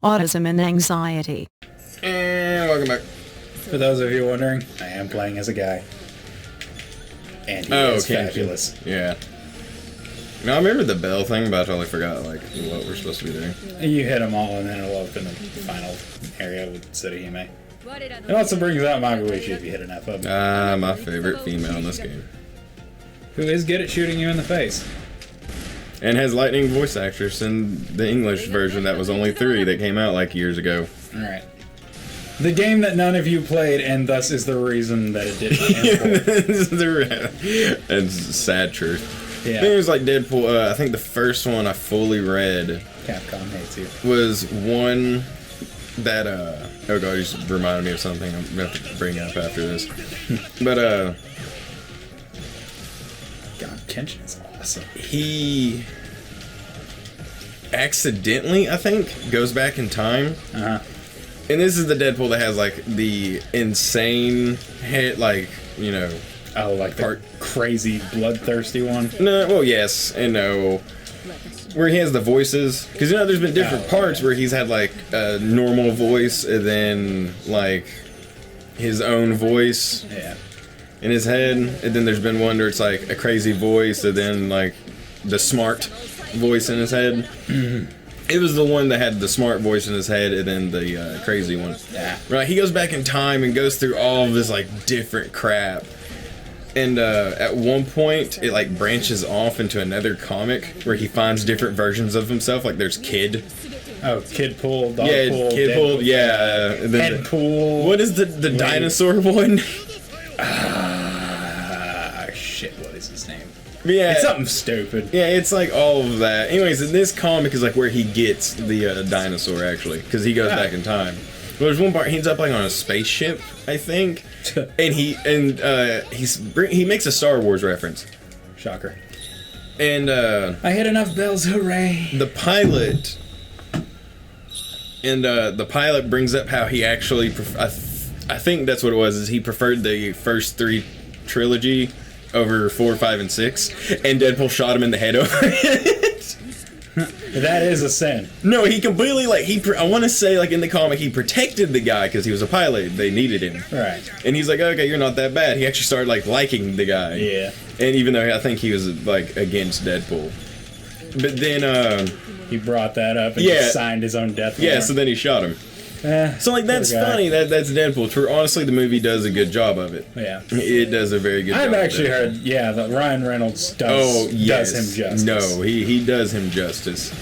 autism and anxiety. And welcome back. For those of you wondering, I am playing as a guy. And he is fabulous. Yeah. No, I remember the bell thing, but I totally forgot, like, what we're supposed to be doing. You hit them all, and then it'll open the final area with Tsuruhime. It also brings out Maguichi if you hit enough of them. My favorite female in this game. Who is good at shooting you in the face. And has lightning voice actress in the English version that was only 3 that came out, like, years ago. Alright. The game that none of you played, and thus is the reason that it didn't. It's sad truth. Yeah. I think it was like Deadpool. I think the first one I fully read. Capcom hates you. Was one that oh god, you just reminded me of something I'm gonna have to bring up after this. But God, Kenshin is awesome. He accidentally, I think, goes back in time. Uh-huh. And this is the Deadpool that has like the insane hit, like, you know. Oh, like the crazy bloodthirsty one? No, well, yes and no. Where he has the voices, because you know there's been different parts where he's had like a normal voice and then like his own voice in his head, and then there's been one where it's like a crazy voice and then like the smart voice in his head. Mm-hmm. It was the one that had the smart voice in his head and then the crazy one. Yeah. Right, he goes back in time and goes through all of this like different crap. And at one point, it like branches off into another comic where he finds different versions of himself. Like there's Kid. Oh, Kid Pool, Dog Pool, Kid Pool, yeah. Head Pool. What is the dinosaur one? Shit, what is his name? Yeah. It's something stupid. Yeah, it's like all of that. Anyways, in this comic is like where he gets the dinosaur, actually, because he goes back in time. Well, there's one part he ends up like on a spaceship, I think, and he makes a Star Wars reference. Shocker. And I hit enough bells, hooray! The pilot brings up how he actually I think that's what it was. Is he preferred the first 3 trilogy over 4, 5, and 6, and Deadpool shot him in the head over it. That is a sin. No, he completely, like, I want to say, like, in the comic, he protected the guy because he was a pilot. They needed him. Right. And he's like, okay, you're not that bad. He actually started, like, liking the guy. Yeah. And even though I think he was, like, against Deadpool. But then, he brought that up and just signed his own death warrant. Yeah, so then he shot him. So, like, that's funny. That's Deadpool. For honestly, the movie does a good job of it. Yeah. It does a very good job. I've actually heard, that Ryan Reynolds does him justice. No, he does him justice.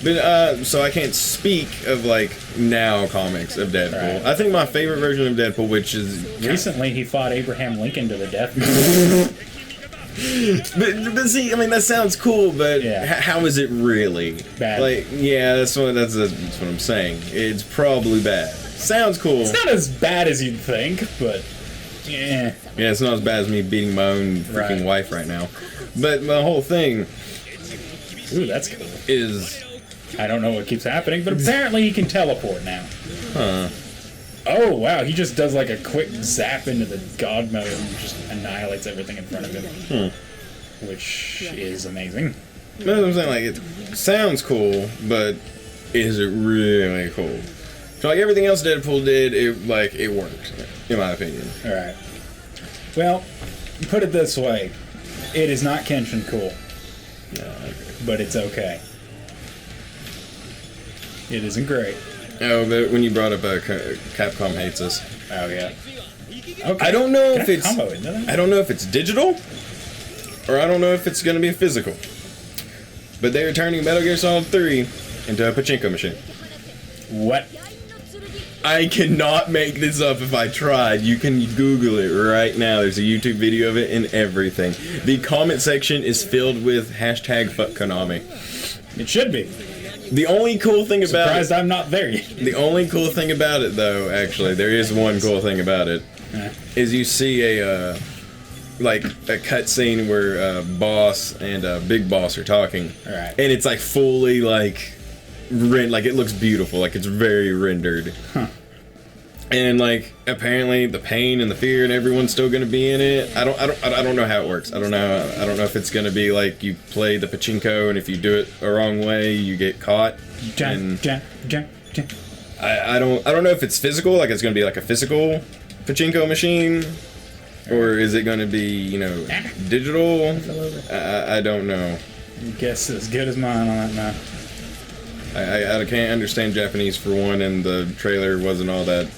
But, so I can't speak of, like, now comics of Deadpool. Right. I think my favorite version of Deadpool, which is... Recently, he fought Abraham Lincoln to the death. but see, I mean, that sounds cool, but how is it really? Bad. Like, yeah, that's what I'm saying. It's probably bad. Sounds cool. It's not as bad as you'd think, but yeah. Yeah, it's not as bad as me beating my own freaking wife right now. But the whole thing... Ooh, that's cool. ...is... I don't know what keeps happening, but apparently he can teleport now. Huh. Oh, wow, he just does like a quick zap into the god mode and just annihilates everything in front of him. Which is amazing. That's what I'm saying, like, it sounds cool, but is it really cool? So, like, everything else Deadpool did, it worked, in my opinion. Alright. Well, put it this way. It is not Kenshin cool. No, okay. But it's okay. It isn't great. Oh, but when you brought up Capcom hates us. Oh yeah. Okay. I don't know if it's digital, or I don't know if it's gonna be physical. But they are turning Metal Gear Solid 3 into a pachinko machine. What? I cannot make this up if I tried. You can Google it right now. There's a YouTube video of it and everything. The comment section is filled with hashtag fuck Konami. It should be. The only cool thing about Surprised I'm not there yet. The only cool thing about it, though, actually, there is one cool thing about it, is you see a cutscene where Boss and Big Boss are talking, right. And it's like fully like it looks beautiful, like it's very rendered. Huh. And like apparently the pain and the fear and everyone's still gonna be in it. I don't know how it works. I don't know if it's gonna be like you play the pachinko and if you do it the wrong way you get caught. I don't know if it's physical, like it's gonna be like a physical pachinko machine, or is it gonna be, you know, digital? I don't know. Guess as good as mine on that now. I can't understand Japanese for one, and the trailer wasn't all that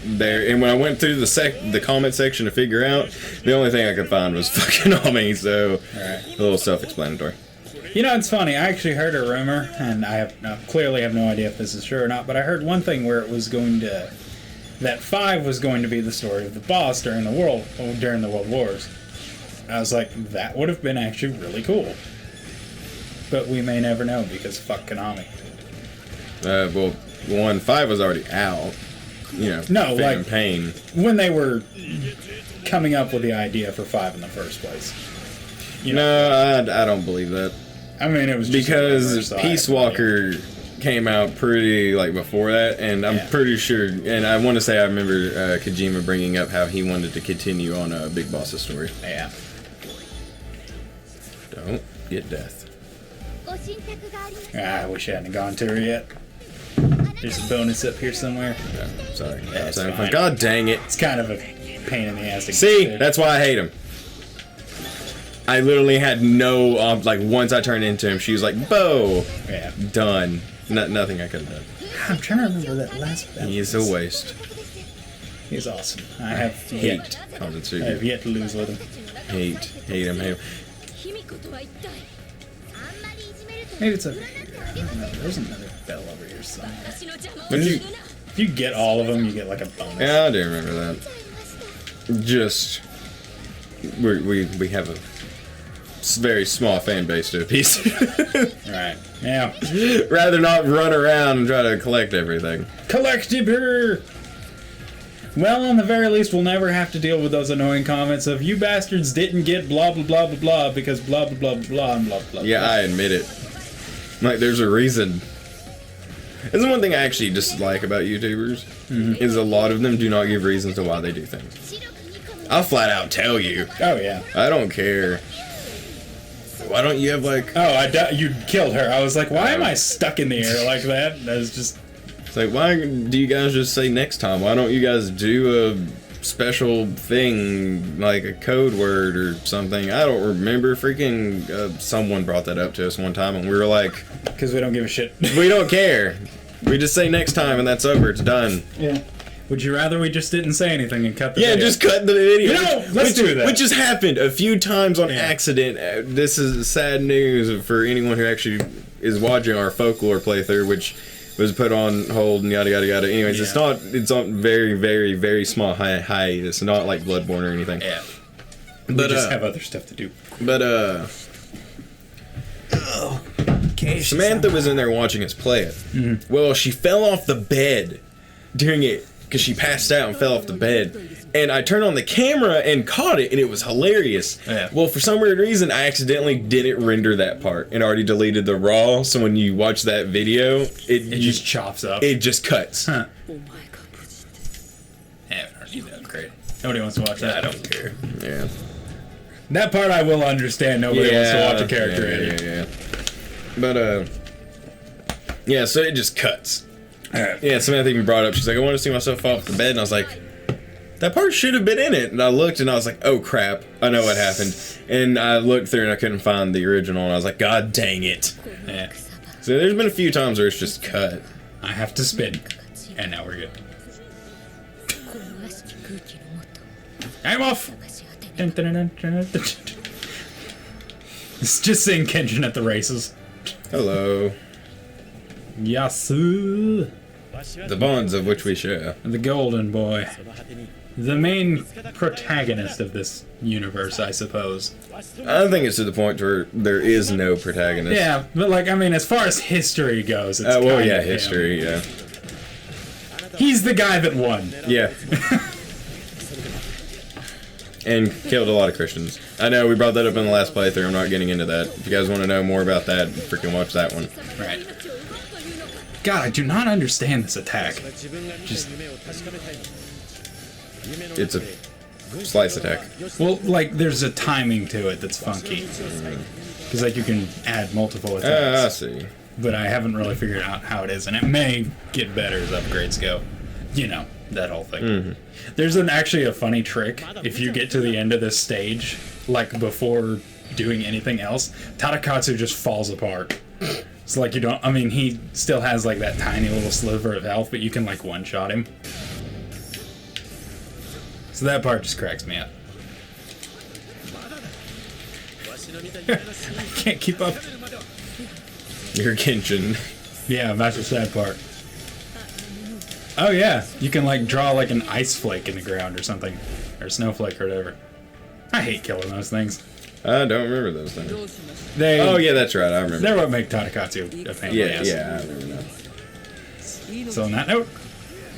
there. And when I went through the comment section to figure out, the only thing I could find was fucking Ami, so a little self-explanatory. You know, it's funny. I actually heard a rumor, and I clearly have no idea if this is true or not, but I heard one thing where it was going to... that 5 was going to be the story of the boss during the World Wars. I was like, that would have been actually really cool. But we may never know, because fuck Konami. Well, 5 was already out. You know, no, Phantom like, Pain. When they were coming up with the idea for 5 in the first place. You know? No, I don't believe that. I mean, it was just because Peace Walker came out pretty, like, before that, and I'm pretty sure, and I want to say I remember Kojima bringing up how he wanted to continue on a Big Boss's story. Yeah. Don't get death. I wish I hadn't gone to her yet. There's a bonus up here somewhere. No, sorry. Yeah, it's fine. God dang it. It's kind of a pain in the ass to See? get That's why I hate him. I literally had no, like, once I turned into him, she was like, Bo! Yeah. Done. Nothing I could have done. I'm trying to remember that last battle. He is a waste. He's awesome. I have Hate I have Konzutsugu. yet to lose with him. Hate him. Maybe it's over here. No, there's another bell over here somewhere. When you, If you get all of them, you get like a bonus. yeah, I do remember that. Just, we have a very small fan base to a piece. Right. Yeah. Rather not run around and try to collect everything. Collectible! Well, on the very least, we'll never have to deal with those annoying comments of you bastards didn't get blah blah blah blah blah because blah blah blah blah and blah blah. Yeah, I admit it. Like, there's a reason. That's the one thing I actually dislike about YouTubers, is a lot of them do not give reasons to why they do things. I'll flat out tell you. Oh yeah. I don't care. Why don't you have, like... Oh, you killed her. I was like, why am I stuck in the air like that? That was just... It's like, why do you guys just say next time? Why don't you guys do a special thing, like a code word or something? I don't remember. Freaking someone brought that up to us one time, and we were like... Because we don't give a shit. We don't care. We just say next time, and that's over. It's done. Yeah. Would you rather we just didn't say anything and cut the video? Yeah, just cut the video. You know, let's do that. Which has happened a few times on accident. This is sad news for anyone who actually is watching our folklore playthrough, which was put on hold and yada yada yada. Anyways, it's on very, very, very small hiatus, not like Bloodborne or anything. Yeah. But we just have other stuff to do. But Samantha was in there watching us play it. Mm-hmm. Well, she fell off the bed during it because she passed out and fell off the bed. And I turned on the camera and caught it, and it was hilarious. Yeah. Well, for some weird reason, I accidentally didn't render that part and already deleted the raw. So when you watch that video, it just chops up. It just cuts. Huh. Yeah, I don't need to upgrade. Nobody wants to watch that. I don't care. Yeah. That part I will understand. Nobody wants to watch a character. Yeah. But yeah. So it just cuts. Yeah, Samantha even brought up, she's like, I want to see myself fall off the bed, and I was like, that part should have been in it. And I looked, and I was like, oh crap, I know what happened. And I looked through, and I couldn't find the original, and I was like, god dang it. Yeah. So there's been a few times where it's just cut. I have to spin. And now we're good. I'm off! It's just saying Kenshin at the races. Hello. Yasu. The bonds of which we share. The golden boy. The main protagonist of this universe, I suppose. I think it's to the point where there is no protagonist. Yeah, but like, I mean, as far as history goes, it's well, yeah, history, yeah. He's the guy that won. Yeah. And killed a lot of Christians. I know, we brought that up in the last playthrough, I'm not getting into that. If you guys want to know more about that, freaking watch that one. Right. God, I do not understand this attack. Just... It's a slice attack. Well, like, there's a timing to it that's funky. Because, like, you can add multiple attacks. I see. but I haven't really figured out how it is, and it may get better as upgrades go. You know, that whole thing. Mm-hmm. There's actually a funny trick. If you get to the end of this stage, like before doing anything else, Tadakatsu just falls apart. It's like you don't, I mean, he still has like that tiny little sliver of health, but you can like one-shot him. So that part just cracks me up. I can't keep up. You're Genshin. Yeah, that's the sad part. Oh yeah, you can like draw like an ice flake in the ground or something. Or a snowflake or whatever. I hate killing those things. I don't remember those things. Oh yeah, that's right, I remember. They're what make Tadakatsu a pain in the ass. Yeah, I remember that. So on that note,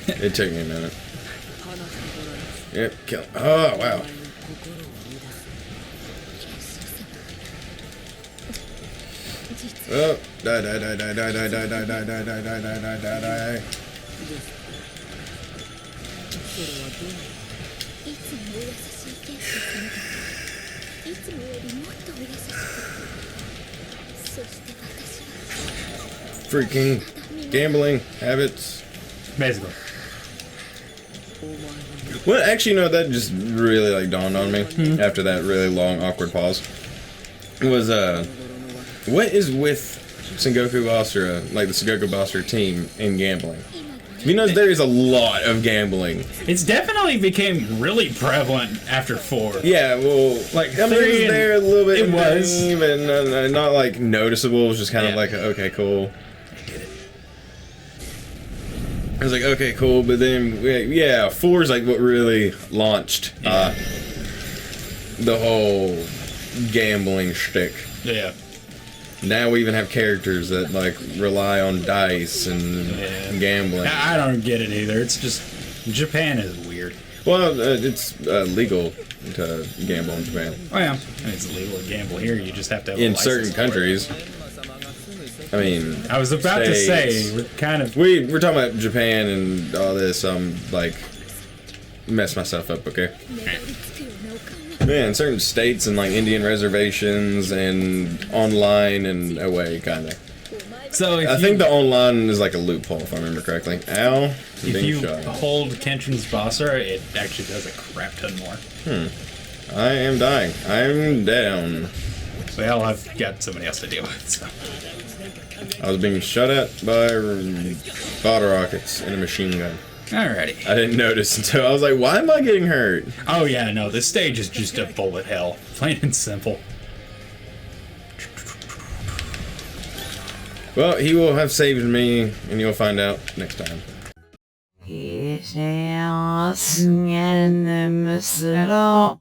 It took me a minute. Yep, kill. Oh, wow. Oh, die, die, die, die, die, die, die, die, die, die, die, die, die, die, die. いつもお優しい天使様がいつもよりもっとお優しくそして私は Freaking gambling habits. basically. Well, actually, no, that just really like dawned on me after that really long awkward pause. Was what is with Sengoku Basara, like the Sengoku Basara team in gambling? You know, there is a lot of gambling. It's definitely became really prevalent after 4. Yeah, well, Like, I mean, it 3 was there a little bit. it in the was. game, and not like noticeable. It was just kind of Yeah. like, okay, cool. I was like, okay, cool, but then, yeah, 4 is like what really launched the whole gambling shtick. Yeah. Now we even have characters that like rely on dice and gambling. I don't get it either. It's just Japan is weird. Well, it's legal to gamble in Japan. Oh yeah, I mean, it's illegal to gamble here. You just have to have a In license certain for it. countries. I mean, I was about to States. say we're kind of we're talking about Japan and all this. Like mess myself up, okay? 粘りつくようなお顔は Yeah, in certain states and like Indian reservations and online and away, kind of. お前は so. If I you, think the online is like a loophole, if I remember correctly. Ow! if Being you shot. hold Kenshin's Basara, it actually does a crap ton more. I am dying. I'm down. Well, I've got somebody else to deal with. So. I was being shot at by bottle rockets and a machine gun. Alrighty. I didn't notice until I was like, why am I getting hurt? Oh yeah, no, this stage is just a bullet hell, plain and simple. Well, he will have saved me, and you'll find out next time. 幸せにむすろ